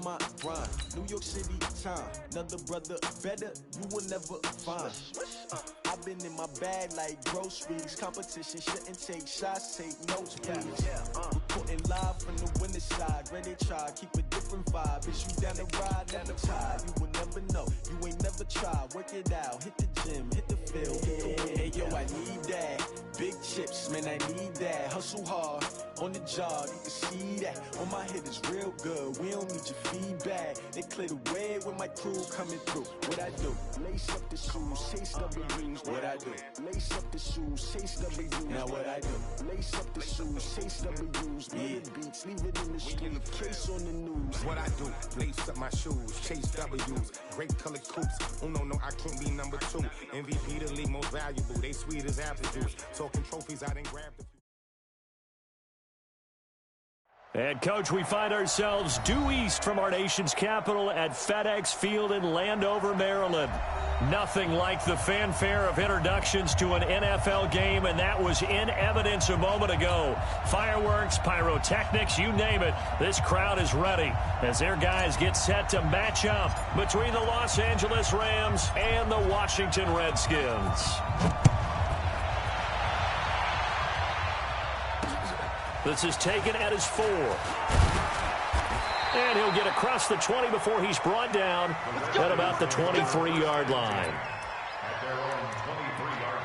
my grind. New York City time, another brother better, you will never find. I've been in my bag like groceries. Competition shouldn't take shots, take notes, please. Reporting live from the winter side. Ready to try, keep a different vibe. Is you down the ride, never tired. You will never know, you ain't never tried. Work it out, hit the gym, hit the field, hit the win. Hey yo, I need that. Big chips, man, I need that. Hustle hard, on the job, you can see that. On my head is real good, we don't need your feedback. They clear the way with my crew coming through. What I do? Lace up the shoes, chase W's. What I do? Lace up the shoes, chase W's. Now what I do? Lace up the shoes, chase W's. Murder beats, leave it in the street, case on the news. What I do? Lace up my shoes, chase W's. Great colored coops. Oh no, I can't be number 2. MVP the league most valuable. They sweet as apple juice. Talking trophies, I didn't grab the. And, Coach, we find ourselves due east from our nation's capital at FedEx Field in Landover, Maryland. Nothing like the fanfare of introductions to an NFL game, and that was in evidence a moment ago. Fireworks, pyrotechnics, you name it. This crowd is ready as their guys get set to match up between the Los Angeles Rams and the Washington Redskins. This is taken at his 4. And he'll get across the 20 before he's brought down at about the 23-yard line. At their own 23-yard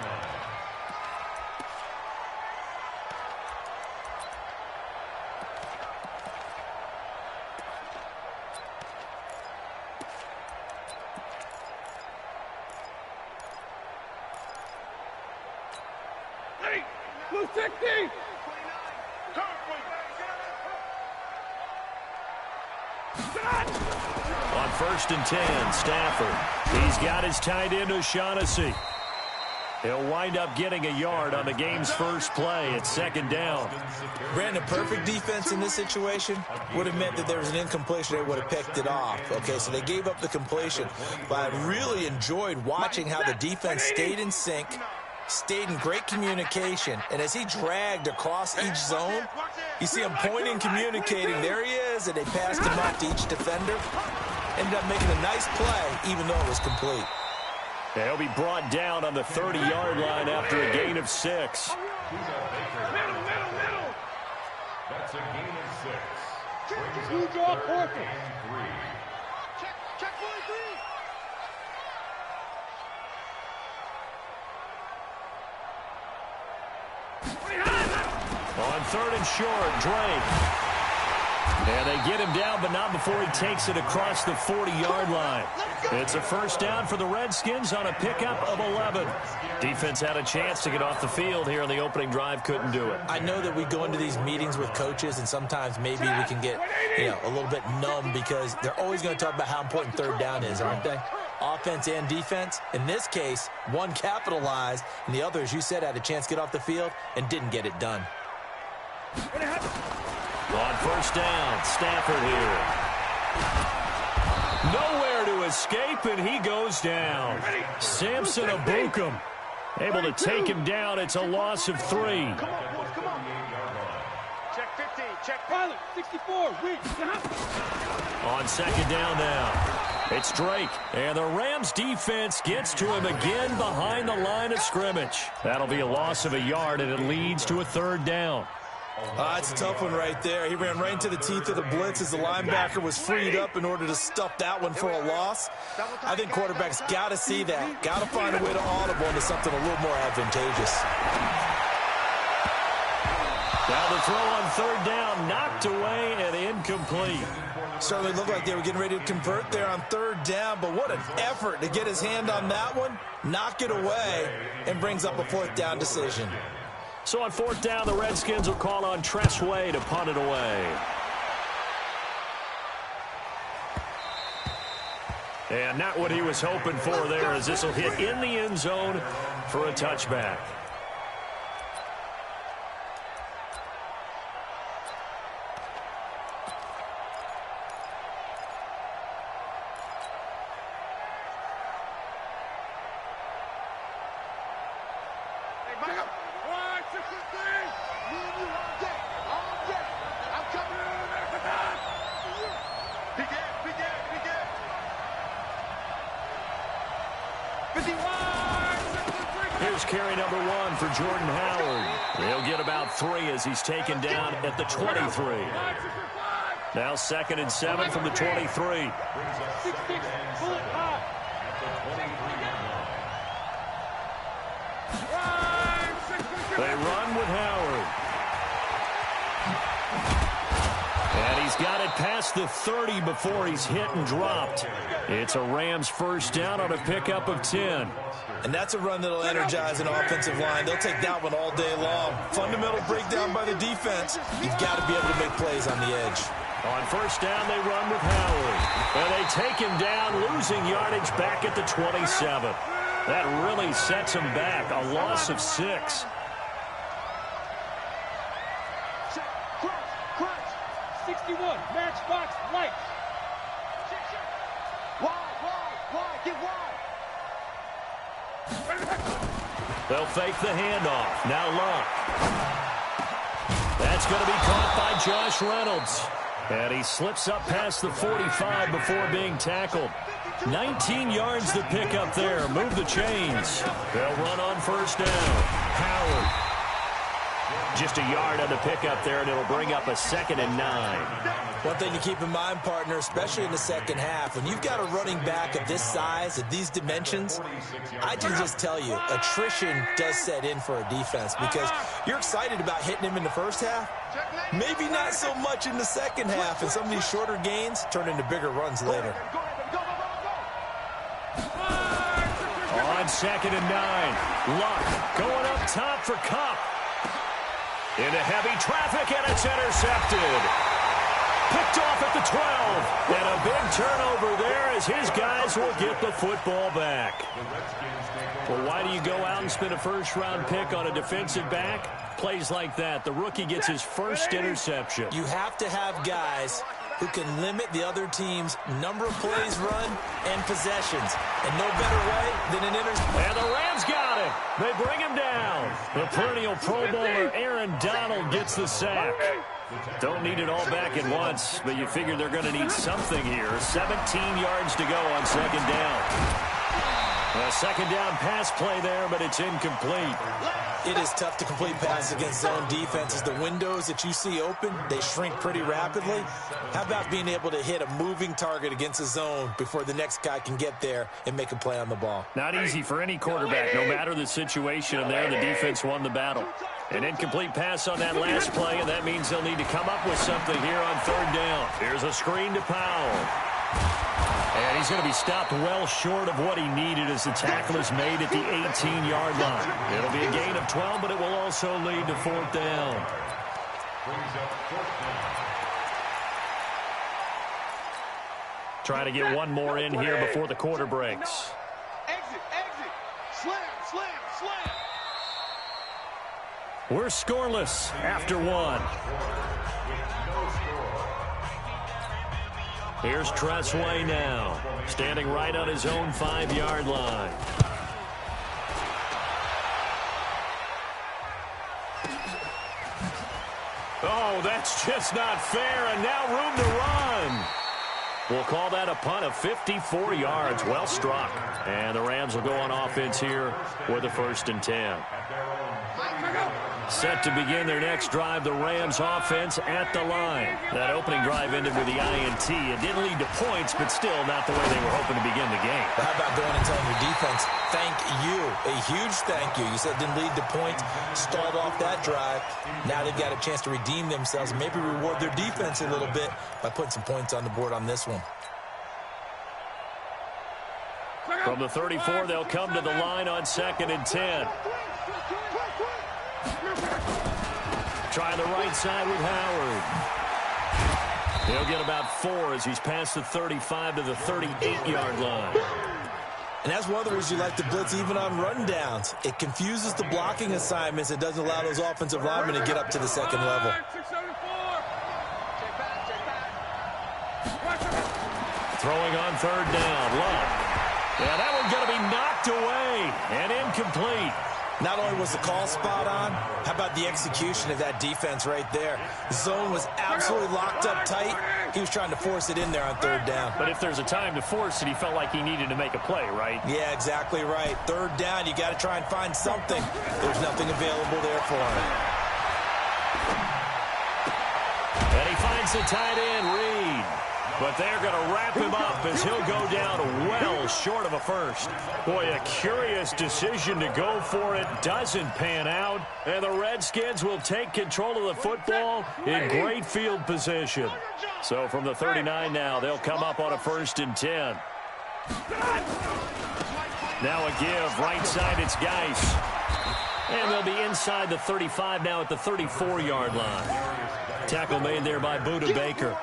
line. Hey, blue 60! On 1st and 10, Stafford. He's got his tight end O'Shaughnessy. He'll wind up getting a yard on the game's first play at 2nd down. Brandon, perfect defense in this situation would have meant that there was an incompletion. They would have picked it off. Okay, so they gave up the completion. But I really enjoyed watching how the defense stayed in sync, stayed in great communication, and as he dragged across each zone, you see him pointing, communicating. There he is, and they passed him off to each defender. Ended up making a nice play, even though it was complete. He'll be brought down on the 30-yard line after a gain of 6. That's a gain of 6. Who draw perfect? Check 43. On 3rd and short, Drake. And they get him down, but not before he takes it across the 40-yard line. It's a 1st down for the Redskins on a pickup of 11. Defense had a chance to get off the field here on the opening drive, couldn't do it. I know that we go into these meetings with coaches, and sometimes maybe we can get, a little bit numb because they're always going to talk about how important 3rd down is, aren't they? Offense and defense. In this case, one capitalized, and the other, as you said, had a chance to get off the field and didn't get it done. On 1st down, Stafford here. Nowhere to escape, and he goes down. Samson Abukum able to take him down. It's a loss of 3. Come on. Check 15. Check pilot. 64. On 2nd down now, it's Drake. And the Rams defense gets to him again behind the line of scrimmage. That'll be a loss of a yard, and it leads to a 3rd down. It's a tough one right there. He ran right into the teeth of the blitz as the linebacker was freed up in order to stuff that one for a loss. I think quarterbacks got to see that. Got to find a way to audible into something a little more advantageous. Now the throw on 3rd down, knocked away and incomplete. Certainly looked like they were getting ready to convert there on 3rd down, but what an effort to get his hand on that one, knock it away, and brings up a 4th down decision. So on 4th down, the Redskins will call on Tress Way to punt it away. And not what he was hoping for there, as this will hit in the end zone for a touchback. Begin. carry number 1 for Jordan Howard. He'll get about 3 as he's taken down at the 23. Now 2nd and 7 from the 23. 6-6, bullet high. They run with Howard. And he's got it past the 30 before he's hit and dropped. It's a Rams first down on a pickup of 10. And that's a run that'll energize an offensive line. They'll take that one all day long. Fundamental breakdown by the defense. You've got to be able to make plays on the edge. On first down, they run with Howard. And they take him down, losing yardage back at the 27. That really sets him back. A loss of 6. Crunch. 61, matchbox, lights. Wide, get wide. They'll fake the handoff. Now Luck. That's going to be caught by Josh Reynolds. And he slips up past the 45 before being tackled. 19 yards to pick up there. Move the chains. They'll run on first down. Howard. Just a yard on the pickup there, and it'll bring up a 2nd and 9. One thing to keep in mind, partner, especially in the second half, when you've got a running back of this size, of these dimensions, I can just tell you, attrition does set in for a defense because you're excited about hitting him in the first half. Maybe not so much in the second half, and some of these shorter gains turn into bigger runs later. On 2nd and 9, Luck going up top for Kupp. Into heavy traffic, and it's intercepted. Picked off at the 12. And a big turnover there as his guys will get the football back. Well, why do you go out and spend a first-round pick on a defensive back? Plays like that. The rookie gets his first interception. You have to have guys who can limit the other team's number of plays run and possessions. And no better way than an interception. And the Rams got him. They bring him down. The perennial Pro Bowler Aaron Donald gets the sack. Don't need it all back at once, but you figure they're going to need something here. 17 yards to go on 2nd down. A 2nd down pass play there, but it's incomplete. It is tough to complete passes against zone defenses. The windows that you see open, they shrink pretty rapidly. How about being able to hit a moving target against a zone before the next guy can get there and make a play on the ball? Not easy for any quarterback, no matter the situation. And there, the defense won the battle. An incomplete pass on that last play, and that means they'll need to come up with something here on 3rd down. Here's a screen to Powell. And he's going to be stopped well short of what he needed as the tackle is made at the 18-yard line. It'll be a gain of 12, but it will also lead to 4th down. Trying to get one more in here before the quarter breaks. Exit. Slam. We're scoreless after 1. Here's Tressway now, standing right on his own 5-yard line. Oh, that's just not fair, and now room to run. We'll call that a punt of 54 yards. Well struck. And the Rams will go on offense here with a 1st and 10. Set to begin their next drive, the Rams offense at the line. That opening drive ended with the INT. It didn't lead to points, but still not the way they were hoping to begin the game. How about going and telling your defense, thank you, a huge thank you. You said it didn't lead to points, stalled off that drive. Now they've got a chance to redeem themselves and maybe reward their defense a little bit by putting some points on the board on this one. From the 34, they'll come to the line on 2nd and 10. Try the right side with Howard. He'll get about 4 as he's past the 35 to the 38-yard line. And that's one of the reasons you like to blitz even on run downs. It confuses the blocking assignments. It doesn't allow those offensive linemen to get up to the 2nd level. Throwing on 3rd down, Luck. Yeah, that one's going to be knocked away and incomplete. Not only was the call spot on, how about the execution of that defense right there? The zone was absolutely locked up tight. He was trying to force it in there on third down. But if there's a time to force it, he felt like he needed to make a play, right? Yeah, exactly right. Third down, you got to try and find something. There's nothing available there for him. And he finds the tight end, Reed. But they're going to wrap him up as he'll go down well short of a first. Boy, a curious decision to go for it. Doesn't pan out. And the Redskins will take control of the football in great field position. So from the 39 now, they'll come up on a 1st and 10. Now a give. Right side, it's Geis. And they'll be inside the 35 now at the 34-yard line. Tackle made there by Buda Baker.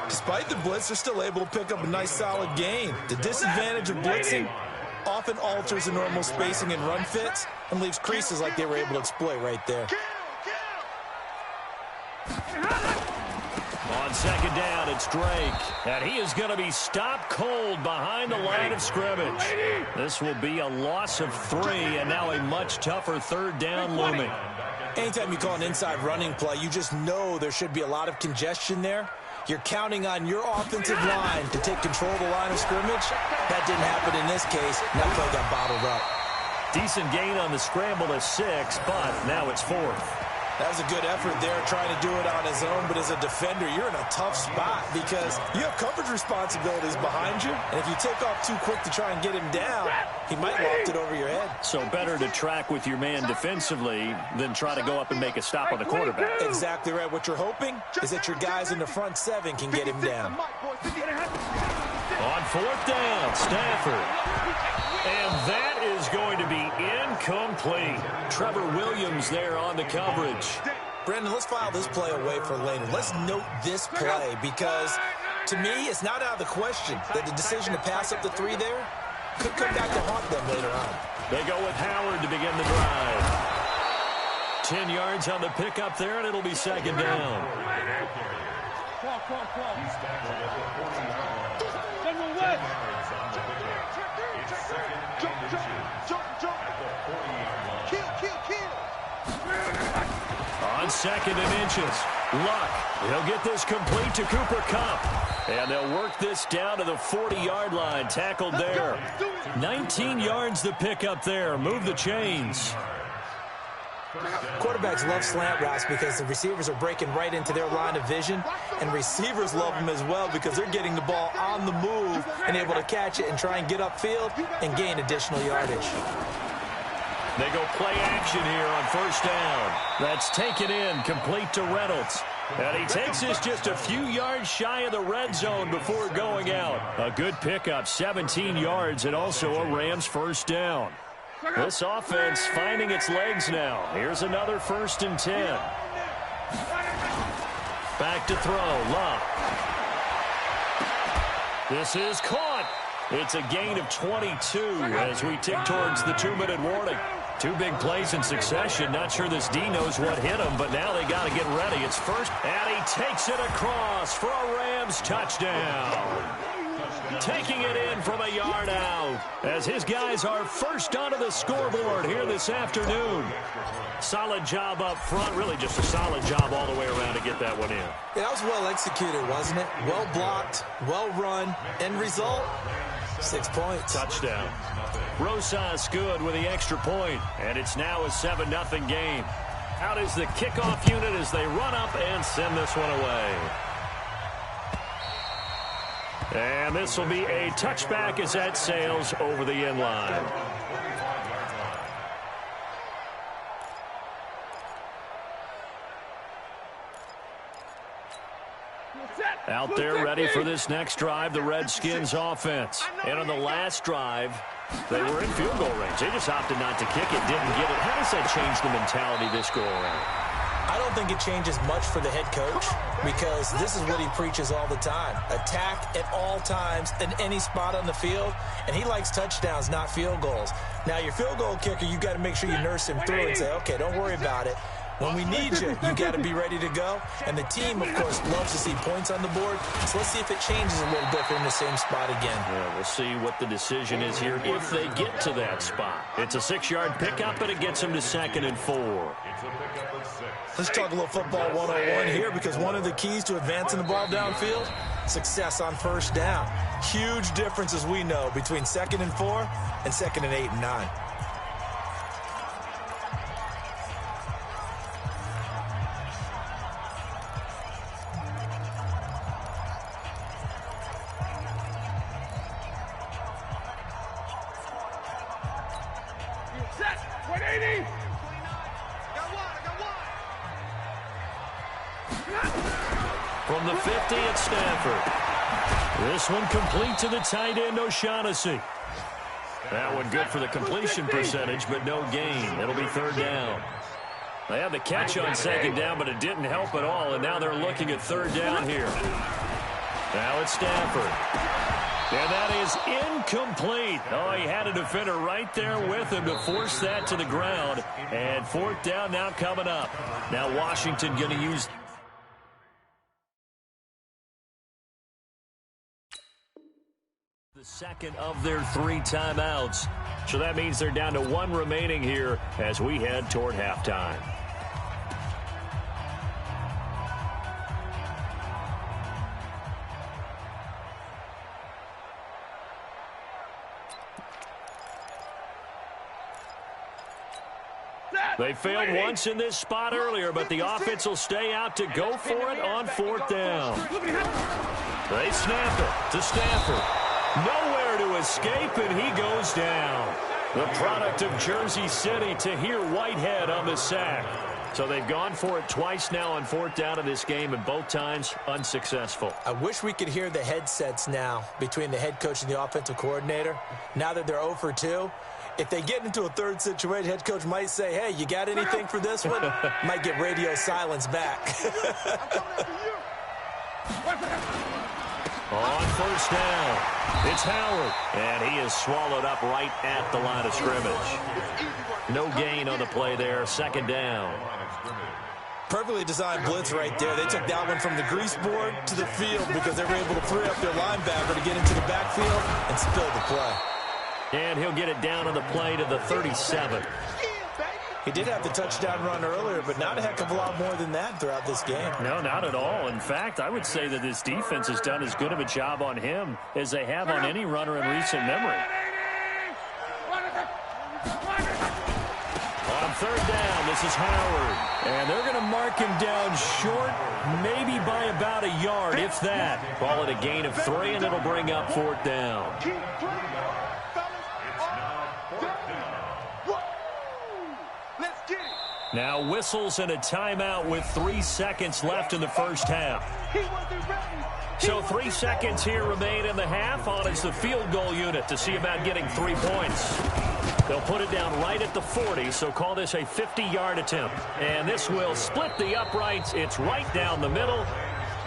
Despite the blitz, they're still able to pick up a nice, solid gain. The disadvantage of blitzing often alters the normal spacing and run fits and leaves creases like they were able to exploit right there. On 2nd down, it's Drake. And he is going to be stopped cold behind the line of scrimmage. This will be a loss of 3, and now a much tougher 3rd down looming. Anytime you call an inside running play, you just know there should be a lot of congestion there. You're counting on your offensive line to take control of the line of scrimmage. That didn't happen in this case. And that play got bottled up. Decent gain on the scramble to 6, but now it's 4th. That was a good effort there, trying to do it on his own. But as a defender, you're in a tough spot because you have coverage responsibilities behind you. And if you take off too quick to try and get him down, he might loft it over your head. So better to track with your man defensively than try to go up and make a stop on the quarterback. Exactly right. What you're hoping is that your guys in the front 7 can get him down. On 4th down, Stafford. And that is going to be incomplete. Trevor Williams there on the coverage. Brandon, let's file this play away for later. Let's note this play because, to me, it's not out of the question that the decision to pass up the 3 there could come back to haunt them later on. They go with Howard to begin the drive. 10 yards on the pickup there, and it'll be 2nd down. On 2nd and inches, Luck. He'll get this complete to Cooper Kupp. And they'll work this down to the 40-yard line. Tackled there. 19 yards the pickup there. Move the chains. Quarterbacks love slant routes because the receivers are breaking right into their line of vision, and receivers love them as well because they're getting the ball on the move and able to catch it and try and get upfield and gain additional yardage. They go play action here on 1st down. That's taken in, complete to Reynolds. And he takes this just a few yards shy of the red zone before going out. A good pickup, 17 yards, and also a Rams 1st down. This offense finding its legs now. Here's another 1st and 10. Back to throw, Luck. This is caught. It's a gain of 22 as we tick towards the 2-minute warning. 2 big plays in succession. Not sure this D knows what hit him, but now they got to get ready. It's 1st, and he takes it across for a Rams touchdown. Taking it in from a yard out as his guys are first onto the scoreboard here this afternoon. Solid job up front, really just a solid job all the way around to get that one in. Yeah, that was well executed, wasn't it? Well blocked, well run. End result, 6 points. Touchdown. Rosas good with the extra point, and it's now a 7-0 game. Out is the kickoff unit as they run up and send this one away. And this will be a touchback as that sails over the end line. Out there ready for this next drive, the Redskins offense. And on the last drive, they were in field goal range. They just opted not to kick it, didn't get it. How does that change the mentality this go around? I don't think it changes much for the head coach because this is what he preaches all the time. Attack at all times in any spot on the field, and he likes touchdowns, not field goals. Now, your field goal kicker, you got to make sure you nurse him through and say, okay, don't worry about it. When we need you, you got to be ready to go. And the team, of course, loves to see points on the board. So let's see if it changes a little bit if they're in the same spot again. Yeah, we'll see what the decision is here if they get to that spot. It's a 6-yard pickup, and it gets them to 2nd and 4. Let's talk a little football 101 here, because one of the keys to advancing the ball downfield, success on first down. Huge difference, as we know, between 2nd and 4 and 2nd and 8 and 9. From the 50, it's Stafford. This one complete to the tight end, O'Shaughnessy. That one good for the completion percentage, but no gain. It'll be 3rd down. They had the catch on 2nd down, but it didn't help at all, and now they're looking at 3rd down here. Now it's Stafford. And that is incomplete. Oh, he had a defender right there with him to force that to the ground. And 4th down now coming up. Now Washington going to use the second of their 3 timeouts. So that means they're down to 1 remaining here as we head toward halftime. They failed once in this spot earlier, but the offense will stay out to go for it on 4th down. They snap it to Stafford. Nowhere to escape, and he goes down. The product of Jersey City, Tahir Whitehead on the sack. So they've gone for it twice now on 4th down in this game, and both times unsuccessful. I wish we could hear the headsets now between the head coach and the offensive coordinator. Now that they're 0 for 2, if they get into a 3rd situation, head coach might say, hey, you got anything for this one? Might get radio silence back. On 1st down, it's Howard, and he is swallowed up right at the line of scrimmage. No gain on the play there, 2nd down. Perfectly designed blitz right there. They took that one from the grease board to the field because they were able to free up their linebacker to get into the backfield and spill the play. And he'll get it down on the play to the 37. He did have the touchdown run earlier, but not a heck of a lot more than that throughout this game. No, not at all. In fact, I would say that this defense has done as good of a job on him as they have on any runner in recent memory. On 3rd down, this is Howard. And they're going to mark him down short, maybe by about a yard, if that. Call it a gain of 3, and it'll bring up 4th down. Now whistles and a timeout with 3 seconds left in the first half. So 3 seconds here remain in the half. On is the field goal unit to see about getting 3 points. They'll put it down right at the 40, so call this a 50-yard attempt. And this will split the uprights. It's right down the middle.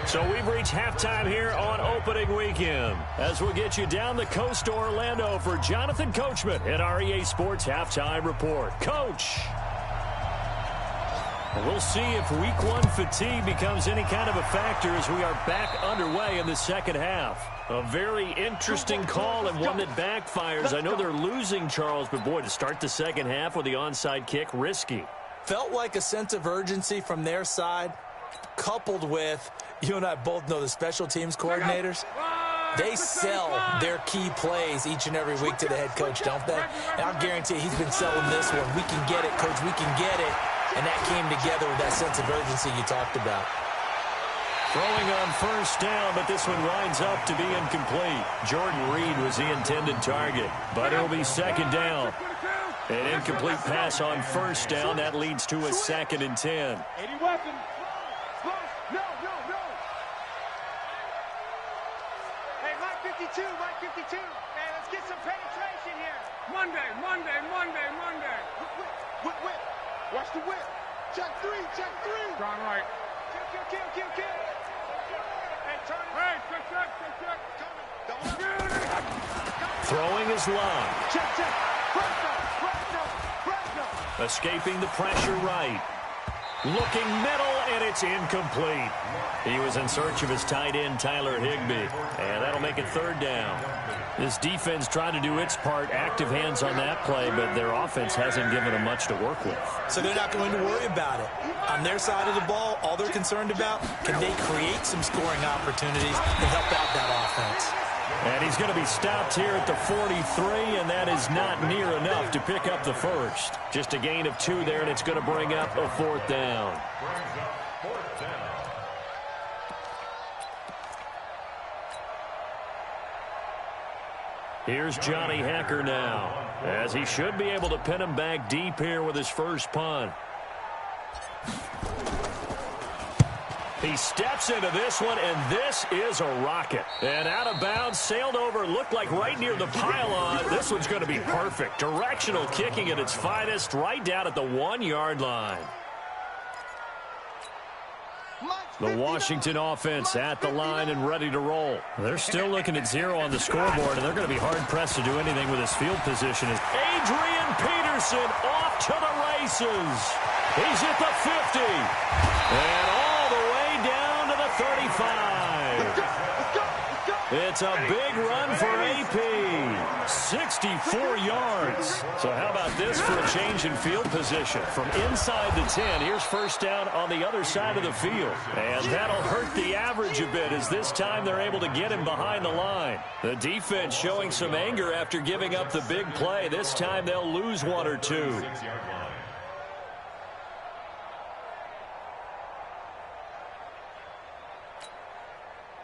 So we've reached halftime here on opening weekend. As we'll get you down the coast to Orlando for Jonathan Coachman at our EA Sports Halftime Report. Coach! We'll see if week 1 fatigue becomes any kind of a factor as we are back underway in the second half. A very interesting call and one that backfires. I know they're losing, Charles, but boy, to start the second half with the onside kick, risky. Felt like a sense of urgency from their side, coupled with, you and I both know the special teams coordinators. They sell their key plays each and every week to the head coach, don't they? And I'll guarantee he's been selling this one. We can get it, coach, we can get it. And that came together with that sense of urgency you talked about. Throwing on 1st down, but this one winds up to be incomplete. Jordan Reed was the intended target, but it'll be 2nd down. An incomplete pass on 1st down. That leads to a 2nd and 10. 80 weapon. No. Hey, Mike 52. Hey, let's get some penetration here. Monday. Whip. Watch the whip. Check 3. Gone right. Kill. Hey, turn it. Hey, check. Throwing is long. Check. Break no. Escaping the pressure right. Looking middle, and it's incomplete. He was in search of his tight end, Tyler Higbee, and that'll make it third down. This defense tried to do its part, active hands on that play, but their offense hasn't given them much to work with. So they're not going to worry about it. On their side of the ball, all they're concerned about, can they create some scoring opportunities to help out that offense? And he's going to be stopped here at the 43, and that is not near enough to pick up the first. Just a gain of 2 there, and it's going to bring up a fourth down. Here's Johnny Hecker now, as he should be able to pin him back deep here with his first punt. He steps into this one, and this is a rocket. And out of bounds, sailed over, looked like right near the pylon. This one's going to be perfect. Directional kicking at its finest, right down at the 1-yard line. The Washington offense at the line and ready to roll. They're still looking at 0 on the scoreboard, and they're going to be hard-pressed to do anything with his field position. As Adrian Peterson off to the races. He's at the 50. And all the way down to the 35. It's a big run for AP. 64 yards. So how about this for a change in field position? From inside the 10, here's first down on the other side of the field. And that'll hurt the average a bit, as this time they're able to get him behind the line. The defense showing some anger after giving up the big play. This time they'll lose 1 or 2.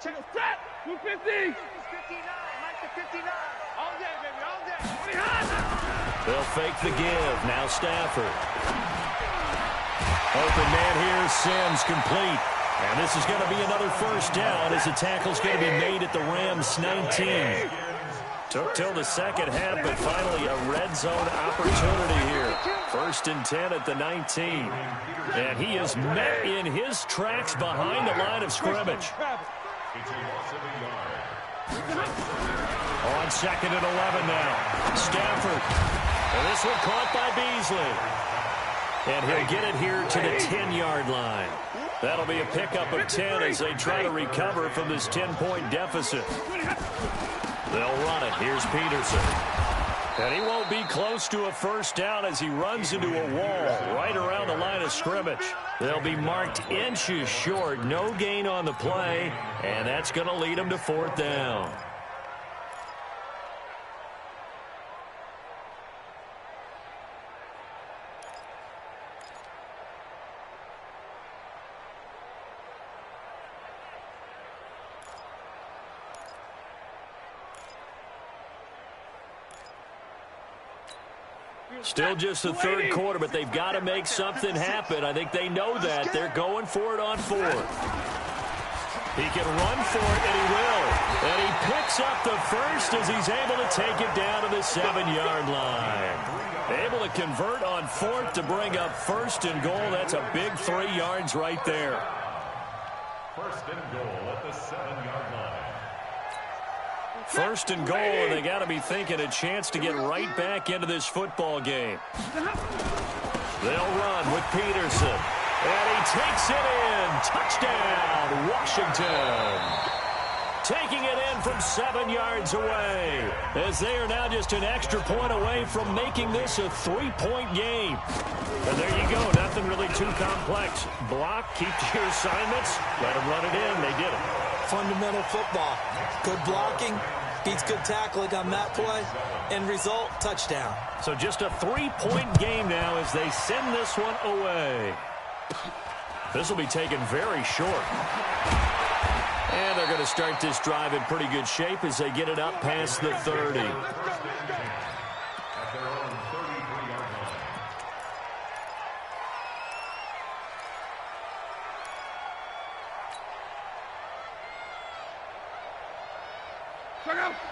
Check it, set! 250! 59, Mike to 59. All day, baby, all day. They'll fake the give. Now Stafford. Open man here, Sims, complete. And this is going to be another first down, as the tackle's going to be made at the Rams' 19. Took till the second half, but finally a red zone opportunity here. 1st and 10 at the 19. And he is met in his tracks behind the line of scrimmage. It's a loss of a yard. On 2nd and 11 now. Stafford. And this one caught by Beasley. And he'll get it here to the 10-yard line. That'll be a pickup of 10 as they try to recover from this 10-point deficit. They'll run it. Here's Peterson. And he won't be close to a first down as he runs into a wall right around the line of scrimmage. They'll be marked inches short. No gain on the play, and that's going to lead them to 4th down. Still just the 3rd quarter, but they've got to make something happen. I think they know that. They're going for it on 4th. He can run for it, and he will. And he picks up the first as he's able to take it down to the 7-yard line. Able to convert on 4th to bring up 1st and goal. That's a big 3 yards right there. 1st and goal at the 7-yard line. 1st and goal, and they got to be thinking a chance to get right back into this football game. They'll run with Peterson. And he takes it in. Touchdown, Washington. Taking it in from 7 yards away, as they are now just an extra point away from making this a 3-point game. And there you go. Nothing really too complex. Block, keep to your assignments, let them run it in. They did it. Fundamental football. Good blocking beats good tackling on that play. End result, touchdown. So just a 3-point game now as they send this one away. This will be taken very short. And they're going to start this drive in pretty good shape as they get it up past the 30.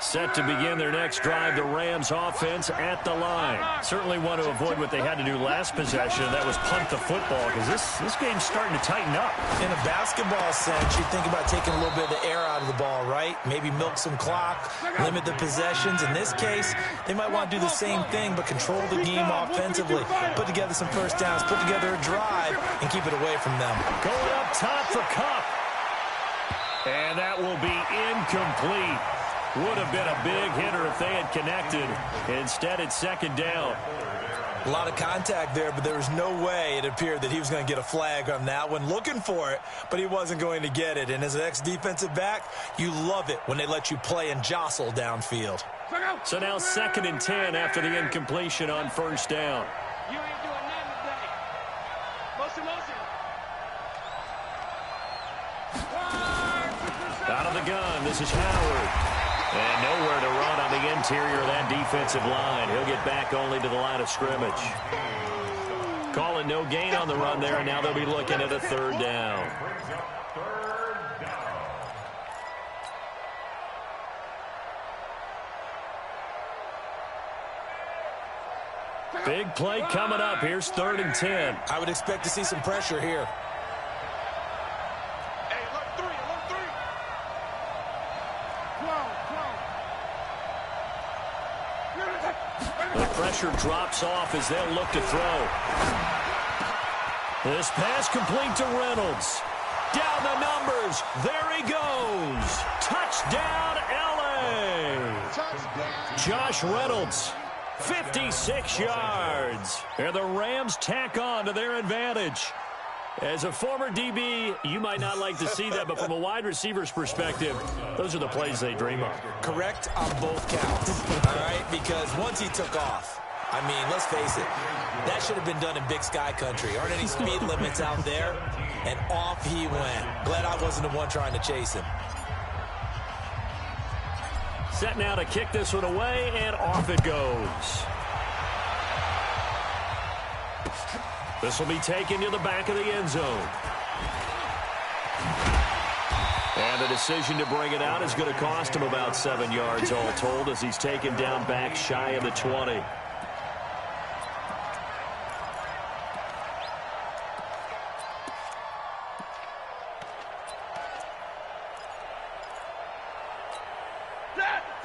Set to begin their next drive, the Rams offense at the line. Certainly want to avoid what they had to do last possession, that was punt the football, because this game's starting to tighten up. In a basketball sense, you think about taking a little bit of the air out of the ball, right? Maybe milk some clock, limit the possessions. In this case, they might want to do the same thing, but control the game offensively. Put together some first downs, put together a drive, and keep it away from them. Going up top for Cup. And that will be incomplete. Would have been a big hitter if they had connected. Instead, it's second down. A lot of contact there, but there was no way it appeared that he was going to get a flag on that one. Looking for it, but he wasn't going to get it. And as an ex-defensive back, you love it when they let you play and jostle downfield. So now 2nd and 10 after the incompletion on first down. You ain't doing nothing today. Motion. Out of the gun, this is Howard. And nowhere to run on the interior of that defensive line. He'll get back only to the line of scrimmage. Calling no gain on the run there, and now they'll be looking at a 3rd down. Big play coming up. Here's 3rd and 10. I would expect to see some pressure here. The pressure drops off as they'll look to throw. This pass complete to Reynolds. Down the numbers. There he goes. Touchdown, L.A. Josh Reynolds, 56 yards. And the Rams tack on to their advantage. As a former DB, you might not like to see that, but from a wide receiver's perspective, those are the plays they dream of. Correct on both counts, all right? Because once he took off, I mean, let's face it, that should have been done in Big Sky country. Aren't any speed limits out there? And off he went. Glad I wasn't the one trying to chase him. Set now to kick this one away, and off it goes. This will be taken to the back of the end zone. And the decision to bring it out is going to cost him about 7 yards all told as he's taken down back shy of the 20.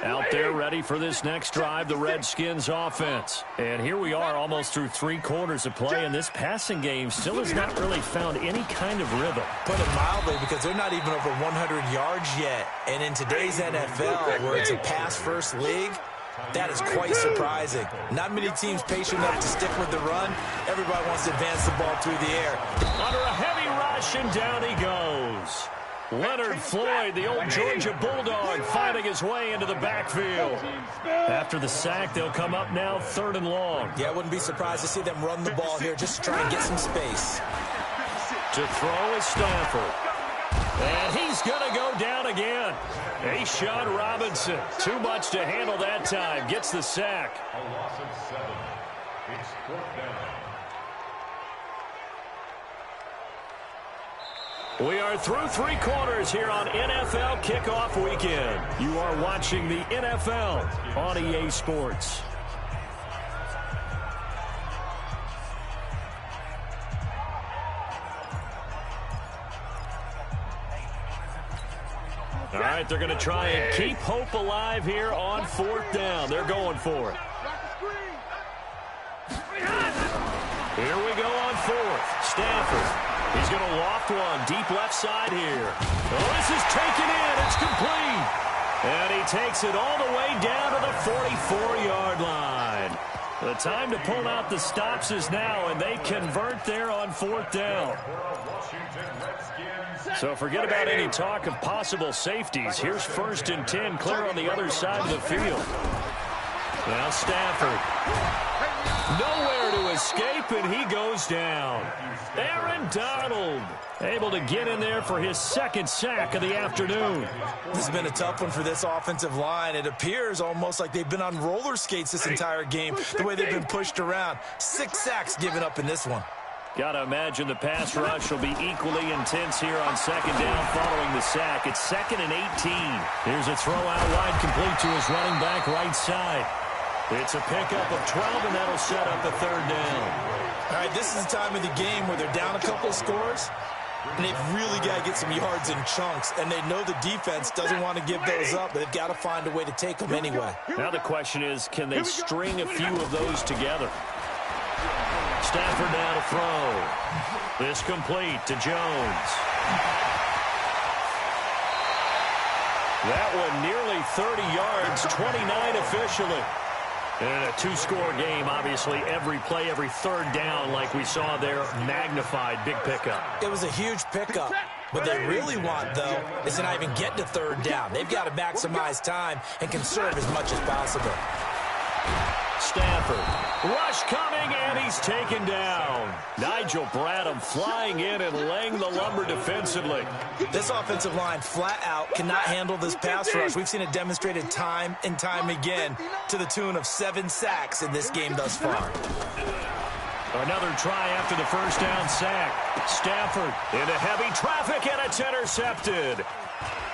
Out there ready for this next drive, the Redskins offense. And here we are almost through 3 quarters of play, and this passing game still has not really found any kind of rhythm. Put it mildly, because they're not even over 100 yards yet. And in today's NFL, where it's a pass-first league, that is quite surprising. Not many teams patient enough to stick with the run. Everybody wants to advance the ball through the air. Under a heavy rush, and down he goes. Leonard Floyd, the old Georgia Bulldog, finding his way into the backfield. After the sack, they'll come up now 3rd and long. Yeah, I wouldn't be surprised to see them run the ball here just to try and get some space. To throw is Stafford. And he's going to go down again. A'Shawn Robinson, too much to handle that time, gets the sack. A loss of 7. It's 4th down. We are through 3 quarters here on NFL Kickoff Weekend. You are watching the NFL on EA Sports. All right, they're going to try and keep hope alive here on 4th down. They're going for it. Here we go on 4th. Stafford. He's going to loft one deep left side here. Oh, this is taken in. It's complete. And he takes it all the way down to the 44-yard line. The time to pull out the stops is now, and they convert there on 4th down. So forget about any talk of possible safeties. Here's 1st and 10, clear on the other side of the field. Now Stafford. Nowhere to escape, and he goes down. Aaron Donald able to get in there for his 2nd sack of the afternoon. This has been a tough one for this offensive line. It appears almost like they've been on roller skates this entire game, the way they've been pushed around. 6 sacks given up in this one. Got to imagine the pass rush will be equally intense here on second down following the sack. It's 2nd and 18. Here's a throw out wide, complete to his running back right side. It's a pickup of 12, and that'll set up a 3rd down. All right, this is the time of the game where they're down a couple of scores, and they've really got to get some yards in chunks, and they know the defense doesn't want to give those up, but they've got to find a way to take them anyway. Now the question is, can they string a few of those together? Stafford now to throw. This complete to Jones. That one nearly 30 yards, 29 officially. And a 2-score game, obviously, every play, every 3rd down, like we saw there, magnified, big pickup. It was a huge pickup. What they really want, though, is to not even get to 3rd down. They've got to maximize time and conserve as much as possible. Stafford, rush coming, and he's taken down. Nigel Bradham flying in and laying the lumber defensively. This offensive line flat out cannot handle this pass rush. We've seen it demonstrated time and time again to the tune of 7 sacks in this game thus far. Another try after the 1st down sack. Stafford into heavy traffic, and it's intercepted.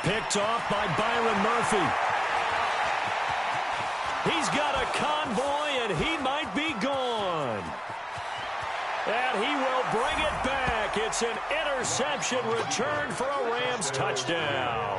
Picked off by Byron Murphy. He's got a convoy, and he might be gone. And he will bring it back. It's an interception return for a Rams touchdown.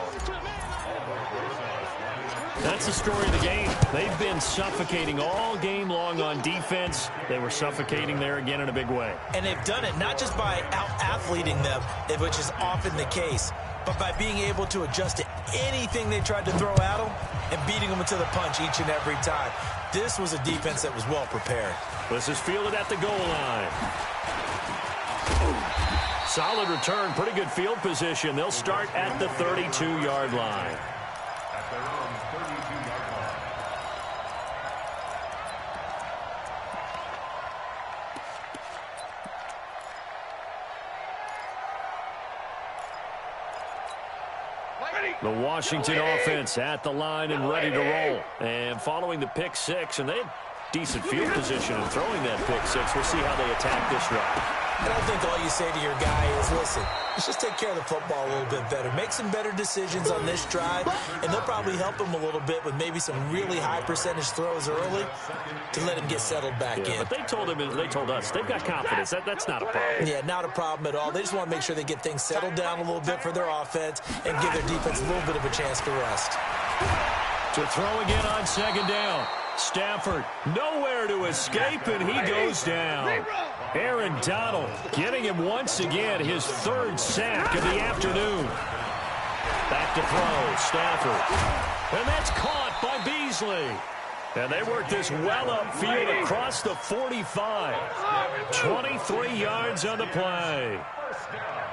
That's the story of the game. They've been suffocating all game long on defense. They were suffocating there again in a big way. And they've done it not just by out-athleting them, which is often the case, but by being able to adjust to anything they tried to throw at them and beating them to the punch each and every time. This was a defense that was well prepared. This is fielded at the goal line. Solid return, pretty good field position. They'll start at the 32-yard line. At their own 32-yard line. The Washington offense at the line and ready to roll. And following the pick 6, and they had decent field position in throwing that pick 6. We'll see how they attack this drive. And I think all you say to your guy is, listen, let's just take care of the football a little bit better. Make some better decisions on this drive, and they'll probably help him a little bit with maybe some really high percentage throws early to let him get settled back in. But they told us, they've got confidence. That's not a problem. Yeah, not a problem at all. They just want to make sure they get things settled down a little bit for their offense and give their defense a little bit of a chance to rest. To throw again on 2nd down. Stafford nowhere to escape, and he goes down. Aaron Donald getting him once again his 3rd sack of the afternoon. Back to throw, Stafford. And that's caught by Beasley. And they work this well upfield across the 45. 23 yards on the play.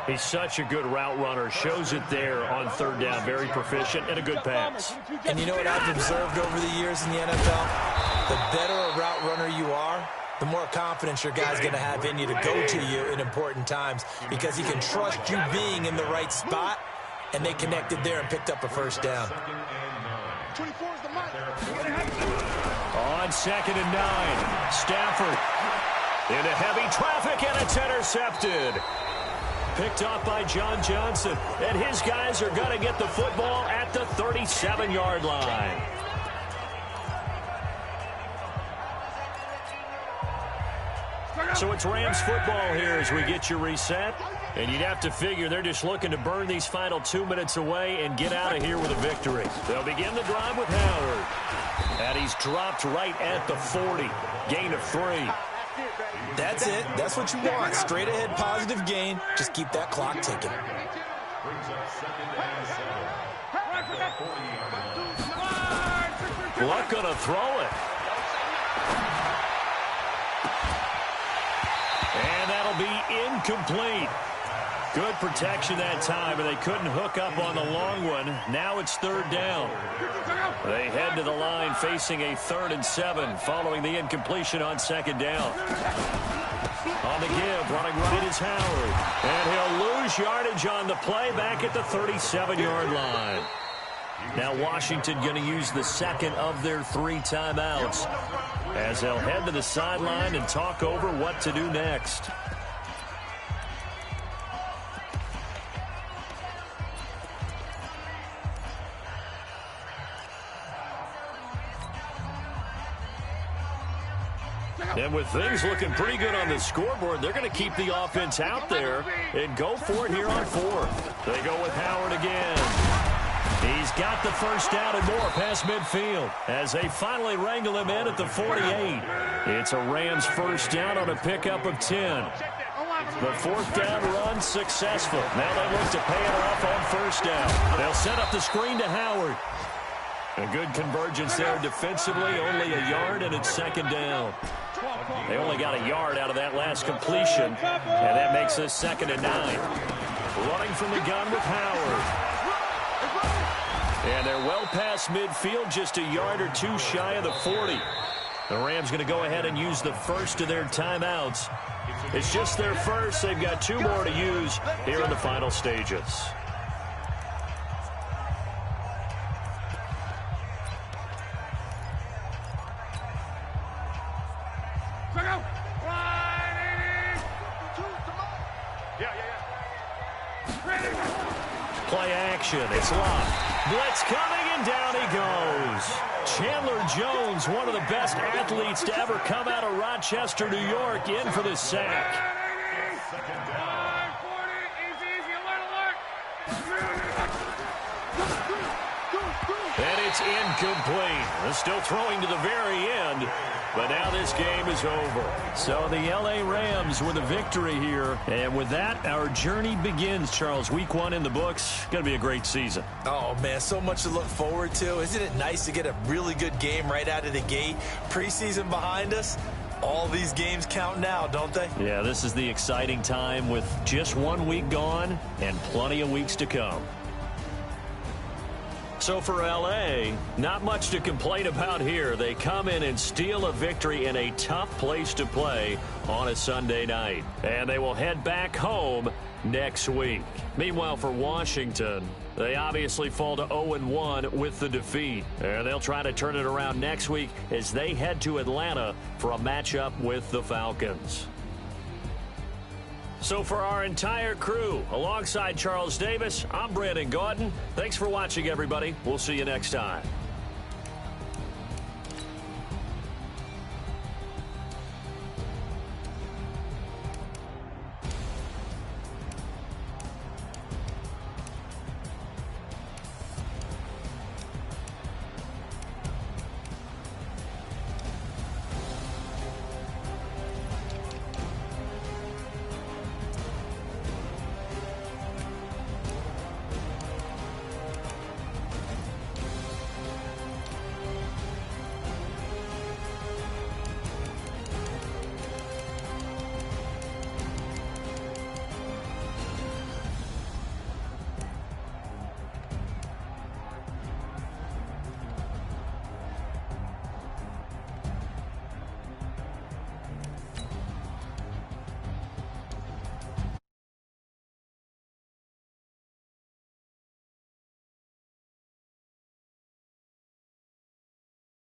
He's such a good route runner. Shows it there on 3rd down. Very proficient and a good pass. And you know what I've observed over the years in the NFL? The better a route runner you are, the more confidence your guy's going to have in you to go to you in important times because he can trust you being in the right spot, and they connected there and picked up a 1st down. 24 is the mark. On 2nd and 9, Stafford into heavy traffic, and it's intercepted. Picked off by John Johnson, and his guys are going to get the football at the 37-yard line. So it's Rams football here as we get you reset. And you'd have to figure they're just looking to burn these final 2 minutes away and get out of here with a victory. They'll begin the drive with Howard. And he's dropped right at the 40. Gain of 3. That's it. That's what you want. Straight ahead positive gain. Just keep that clock ticking. Luck gonna throw it. And that'll be incomplete. Good protection that time, and they couldn't hook up on the long one. Now it's 3rd down. They head to the line facing a 3rd and 7 following the incompletion on 2nd down. On the give, running right is Howard. And he'll lose yardage on the play back at the 37-yard line. Now Washington going to use the 2nd of their 3 timeouts as they'll head to the sideline and talk over what to do next. And with things looking pretty good on the scoreboard, they're going to keep the offense out there and go for it here on fourth. They go with Howard again. He's got the first down and more past midfield as they finally wrangle him in at the 48. It's a Rams first down on a pickup of 10. The fourth down run successful. Now they look to pay it off on first down. They'll set up the screen to Howard. A good convergence there defensively, only a yard, and it's second down. They only got a yard out of that last completion, and that makes this 2nd and 9. Running from the gun with Howard. And they're well past midfield, just a yard or two shy of the 40. The Rams going to go ahead and use the first of their timeouts. It's just their first. They've got 2 more to use here in the final stages. Play action. It's locked. Blitz coming, and down he goes. Chandler Jones, one of the best athletes to ever come out of Rochester, New York, in for the sack. And it's incomplete. They're still throwing to the very end, but now this game is over. So the L.A. Rams with a victory here. And with that, our journey begins, Charles. Week 1 in the books. Going to be a great season. Oh, man, so much to look forward to. Isn't it nice to get a really good game right out of the gate? Preseason behind us. All these games count now, don't they? Yeah, this is the exciting time with just 1 week gone and plenty of weeks to come. So for L.A., not much to complain about here. They come in and steal a victory in a tough place to play on a Sunday night. And they will head back home next week. Meanwhile, for Washington, they obviously fall to 0-1 with the defeat. And they'll try to turn it around next week as they head to Atlanta for a matchup with the Falcons. So for our entire crew, alongside Charles Davis, I'm Brandon Gaudin. Thanks for watching, everybody. We'll see you next time.